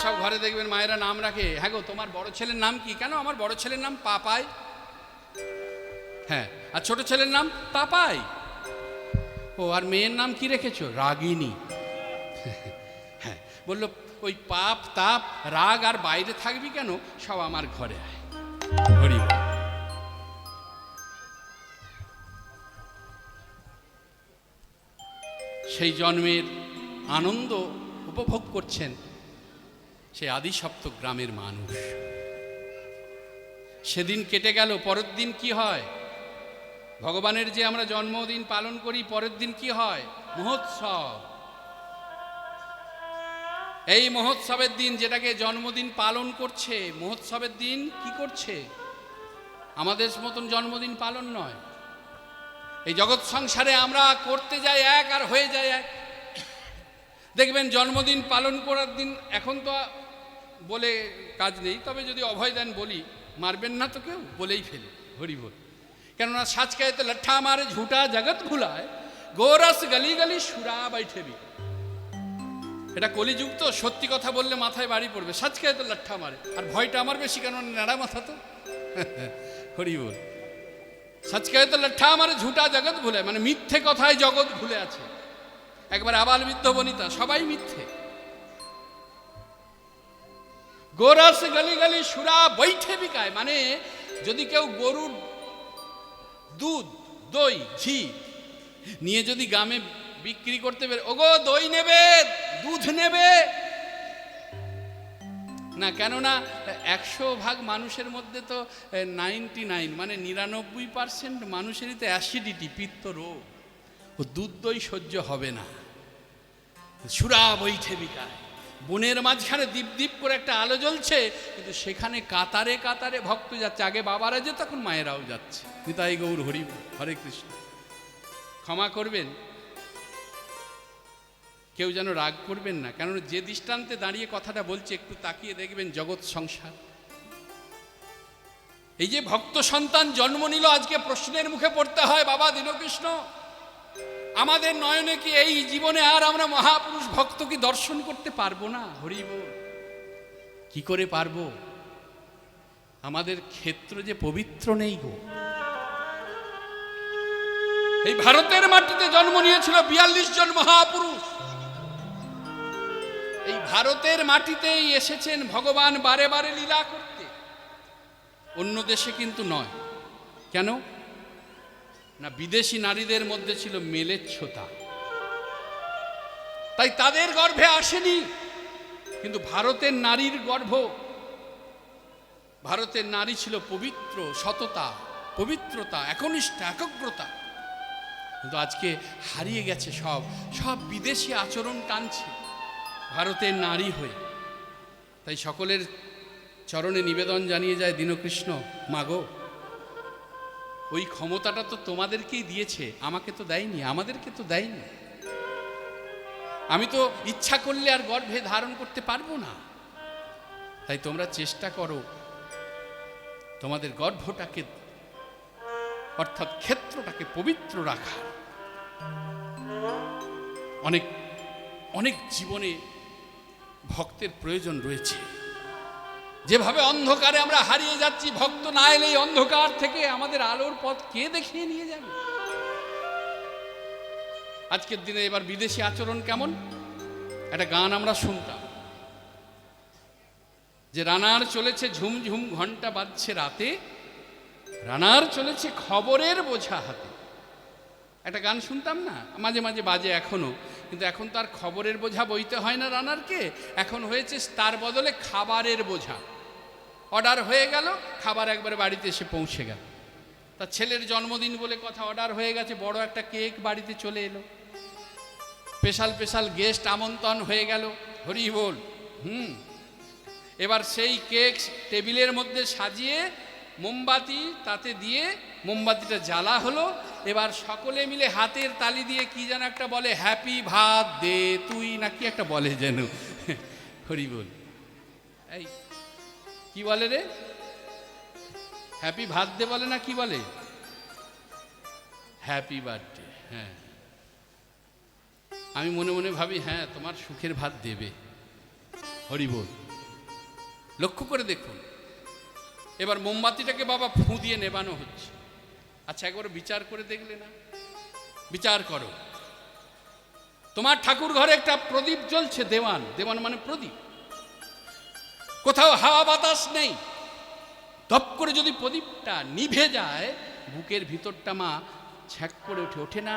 সব ঘরে দেখবেন মায়েরা নাম রাখে, হ্যাঁ গো তোমার বড় ছেলের নাম কি? কেন আমার বড় ছেলের নাম পাপাই। হ্যাঁ, আর ছোট ছেলের নাম পাপাই। ও, আর মেয়ের নাম কি রেখেছো? রাগিনী। হ্যাঁ, বললো ওই পাপ তাপ রাগ আর বাইরে থাকবি কেন, সব আমার ঘরে আয়। হরি বল। সেই জন্মের আনন্দ উপভোগ করছেন সে আদিসপ্তক গ্রামের মানুষ। সেদিন কেটে গেল, পরের দিন কি হয়? ভগবানের যে আমরা জন্মদিন পালন করি, পরের দিন কি হয়? মহোৎসব। এই মহোৎসবের দিন, যেটাকে জন্মদিন পালন করছে, মহোৎসবের দিন কি করছে? আমাদের মতন জন্মদিন পালন নয়। এই জগৎ সংসারে আমরা করতে যাই এক আর হয়ে যায় এক। দেখবেন জন্মদিন পালন করার দিন, এখন তো বলে কাজ নেই, তবে যদি অভয় দেন বলি, মারবেন না তো কেউ, বলেই ফেলি হরি বল। কেননা সাজকায় তো লঠা মারে ঝুটা জগৎ ভুলায়, গোরস গলি গলি সুরা বাইঠেবি। এটা কলিযুগ তো, সত্যি কথা বললে মাথায় বাড়ি পড়বে। সাজকায় তো লঠা মারে, আর ভয়টা আমার বেশি, কেন নেড়া মাথা তো। হরি বল। সাজকায় তো লঠা মারে ঝুটা জগৎ ভুলায়, মানে মিথ্যে কথায় জগৎ ভুলে আছে। একবার আবাল বৃদ্ধ বনিতা সবাই মিথ্যে। গোরস গলি গলি সুরা বৈঠে বিকায়, মানে যদি কেউ গরুর দুধ দই ঘি নিয়ে যদি গ্রামে বিক্রি করতে পারে, ওগো দই নেবে দুধ নেবে না, কেননা 100 ভাগ মানুষের মধ্যে তো 99 মানে 99% মানুষেরই তো অ্যাসিডিটি, পিত্ত রোগ। ও দুধ দই সহ্য হবে না। সুরা বৈঠে বিকায়, বনের মাঝখানে দীপ দীপ করে একটা আলো জ্বলছে, কিন্তু সেখানে কাতারে কাতারে ভক্ত যাচ্ছে। আগে বাবারা যে, তখন মায়েরাও যাচ্ছে। নিতাই গৌর হরি হরে কৃষ্ণ। ক্ষমা করবেন, কেউ যেন রাগ করবেন না, কেননা যে দৃষ্টান্তে দাঁড়িয়ে কথাটা বলছে, একটু তাকিয়ে দেখবেন জগৎ সংসার। এই যে ভক্ত সন্তান জন্ম নিল, আজকে প্রশ্নের মুখে পড়তে হয়, বাবা দীনকৃষ্ণ, আমাদের নয়নে কি এই জীবনে আর আমরা মহাপুরুষ ভক্ত কি দর্শন করতে পারবো না? হরি বল। কি করে পারবো? আমাদের ক্ষেত্র যে পবিত্র নেই গো। এই ভারতের মাটিতে জন্ম নিয়েছিল 42 জন মহাপুরুষ। এই ভারতের মাটিতেই এসেছেন ভগবান বারে বারে লীলা করতে, অন্য দেশে কিন্তু নয়। কেন না? বিদেশি নারীদের মধ্যে ছিল মেলেচ্ছতা, তাই তাদের গর্ভে আসেনি। কিন্তু ভারতের নারীর গর্ভ, ভারতের নারী ছিল পবিত্র, সততা, পবিত্রতা, একনিষ্ঠা, একাগ্রতা। কিন্তু আজকে হারিয়ে গেছে সব। সব বিদেশি আচরণ টানছে ভারতের নারী হয়ে। তাই সকলের চরণে নিবেদন জানিয়ে যায়, দীনকৃষ্ণ মাগো, ওই ক্ষমতাটা তো তোমাদেরকেই দিয়েছে, আমাকে তো দেয়নি, আমাদেরকে তো দেয়নি। আমি তো ইচ্ছা করলে আর গর্ভে ধারণ করতে পারবো না। তাই তোমরা চেষ্টা করো তোমাদের গর্ভটাকে, অর্থাৎ ক্ষেত্রটাকে পবিত্র রাখার। অনেক অনেক জীবনে ভক্তের প্রয়োজন রয়েছে। যেভাবে অন্ধকারে আমরা হারিয়ে যাচ্ছি, ভক্ত না এলে এই অন্ধকার থেকে আমাদের আলোর পথ কে দেখিয়ে নিয়ে যাবে? আজকের দিনে এবার বিদেশি আচরণ কেমন? একটা গান আমরা শুনতাম যে, রানার চলেছে ঝুমঝুম ঘন্টা বাজছে রাতে, রানার চলেছে খবরের বোঝা হাতে। একটা গান শুনতাম না, মাঝে মাঝে বাজে এখনো। কিন্তু এখন তার খবরের বোঝা বইতে হয় না রানারকে, এখন হয়েছে তার বদলে খাবারের বোঝা। অর্ডার হয়ে গেল, খাবার একবারে বাড়িতে এসে পৌঁছে গেল। তার ছেলের জন্মদিন বলে কথা, অর্ডার হয়ে গেছে, বড় একটা কেক বাড়িতে চলে এলো, স্পেশাল স্পেশাল গেস্ট আমন্ত্রণ হয়ে গেল। হরি বল। এবার সেই কেক টেবিলের মধ্যে সাজিয়ে মোমবাতি তাতে দিয়ে মোমবাতিটা জ্বালা হলো। এবার সকলে মিলে হাতের তালি দিয়ে কি যেন একটা বলে, হ্যাপি ভাত দে তুই, না কি একটা বলে যেন। হরি বল। এই কি বলে রে? হ্যাপি ভাত দে বলে না কি বলে? Happy birthday. হ্যাঁ, আমি মনে মনে ভাবি, হ্যাঁ তোমার সুখের ভাত দেবে। হরি বল। লক্ষ্য করে দেখুন। এবার মোমবাতিটাকে বাবা ফু দিয়ে নেবানো হচ্ছে। আচ্ছা, একবার বিচার করে দেখলে না? বিচার করো, তোমার ঠাকুর ঘরে একটা প্রদীপ জ্বলছে, দেওয়ান, দেওয়ান মানে প্রদীপ, কোথাও হাওয়া বাতাস নেই, ধপ করে যদি প্রদীপটা নিভে যায়, বুকের ভিতরটা মা ছ্যাক করে ওঠে, ওঠে না?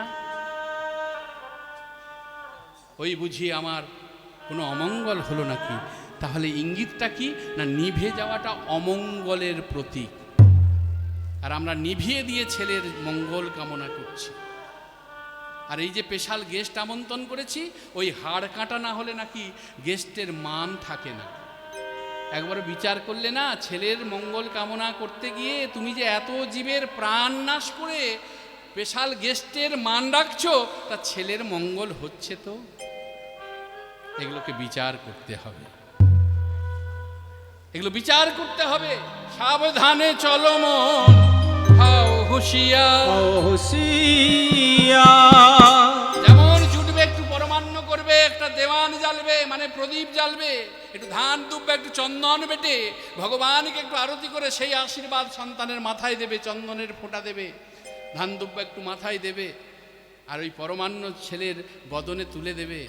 ওই বুঝি আমার কোনো অমঙ্গল হলো নাকি? তাহলে ইঙ্গিতটা কি না? নিভে যাওয়াটা অমঙ্গলের প্রতীক, আর আমরা নিভিয়ে দিয়ে ছেলের মঙ্গল কামনা করছি। আর এই যে স্পেশাল গেস্ট আমন্ত্রণ করেছি, ওই হাড় কাটা না হলে নাকি গেস্টের মান থাকে না। একবার বিচার করলে না, ছেলের মঙ্গল কামনা করতে গিয়ে তুমি যে এত জীবের প্রাণ নাশ করে স্পেশাল গেস্টের মান রাখছো, তা ছেলের মঙ্গল হচ্ছে তো? এগুলোকে বিচার করতে হবে, এগুলো বিচার করতে হবে। সাবধানে চলো মন, হাও হুঁশিয়ার। যেমন জুটবে একটু পরমান্ন করবে, একটা দেওয়ান জ্বালবে মানে প্রদীপ জ্বালবে, একটু ধান দুব্বে, একটু চন্দন বেটে ভগবানকে একটু আরতি করে সেই আশীর্বাদ সন্তানের মাথায় দেবে, চন্দনের ফোঁটা দেবে, ধান দুব্বা একটু মাথায় দেবে, আর ওই পরমান্ন ছেলের বদনে তুলে দেবে।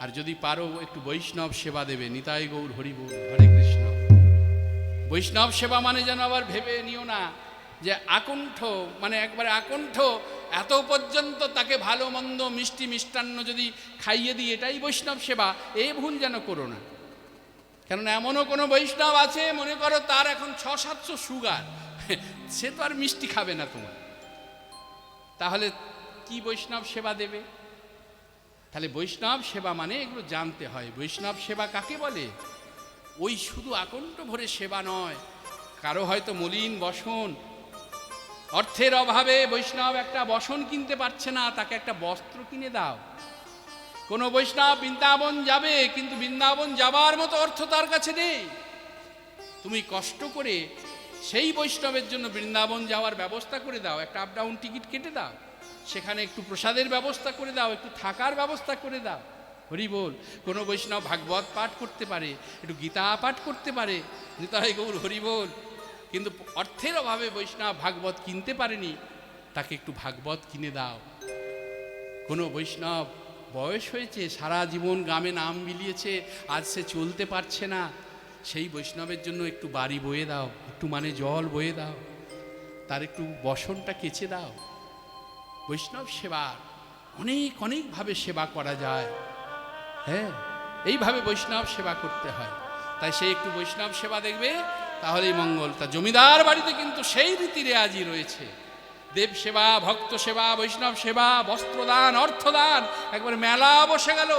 আর যদি পারো একটু বৈষ্ণব সেবা দেবে। নিতাই গৌর হরি বল, হরে কৃষ্ণ। বৈষ্ণব সেবা মানে যেন আবার ভেবে নিও না যে আকণ্ঠ, মানে একবারে আকণ্ঠ এত পর্যন্ত তাকে ভালো মন্দ মিষ্টি মিষ্টান্ন যদি খাইয়ে দিই এটাই বৈষ্ণব সেবা, এই ভুল যেন করো না। কেননা এমনও কোনো বৈষ্ণব আছে, মনে করো তার এখন 600-700 সুগার, সে তো আর মিষ্টি খাবে না তোমার, তাহলে কি বৈষ্ণব সেবা দেবে? তাহলে বৈষ্ণব সেবা মানে এগুলো জানতে হয়। বৈষ্ণব সেবা কাকে বলে? ওই শুধু আকণ্ঠ ভরে সেবা নয়। কারো হয়তো মলিন বসন, অর্থের অভাবে বৈষ্ণব একটা বসন কিনতে পারছে না, তাকে একটা বস্ত্র কিনে দাও। কোনো বৈষ্ণব বৃন্দাবন যাবে, কিন্তু বৃন্দাবন যাবার মতো অর্থ তার কাছে নেই, তুমি কষ্ট করে সেই বৈষ্ণবের জন্য বৃন্দাবন যাওয়ার ব্যবস্থা করে দাও, একটা আপ ডাউন টিকিট কেটে দাও, সেখানে একটু প্রসাদের ব্যবস্থা করে দাও, একটু থাকার ব্যবস্থা করে দাও। হরি বল। কোনো বৈষ্ণব ভাগবত পাঠ করতে পারে, একটু গীতা পাঠ করতে পারে, নিতাই গৌর হরি বল, কিন্তু অর্থের অভাবে বৈষ্ণব ভাগবত কিনতে পারেনি, তাকে একটু ভাগবত কিনে দাও। কোনো বৈষ্ণব বয়স হয়েছে, সারা জীবন গ্রামে নাম বিলিয়েছে, আজ সে চলতে পারছে না, সেই বৈষ্ণবের জন্য একটু বাড়ি বয়ে দাও, একটু মানে জল বয়ে দাও, তার একটু বসনটা কেচে দাও। বৈষ্ণব সেবার অনেক অনেকভাবে সেবা করা যায়। হ্যাঁ, এইভাবে বৈষ্ণব সেবা করতে হয়। তাই সে একটু বৈষ্ণব সেবা দেখবে, তাহলেই মঙ্গল। তা জমিদার বাড়িতে কিন্তু সেই রীতি রেওয়াজি রয়েছে। দেব সেবা, ভক্ত সেবা, বৈষ্ণব সেবা, বস্ত্রদান, অর্থদান, একবার মেলা বসে গেল।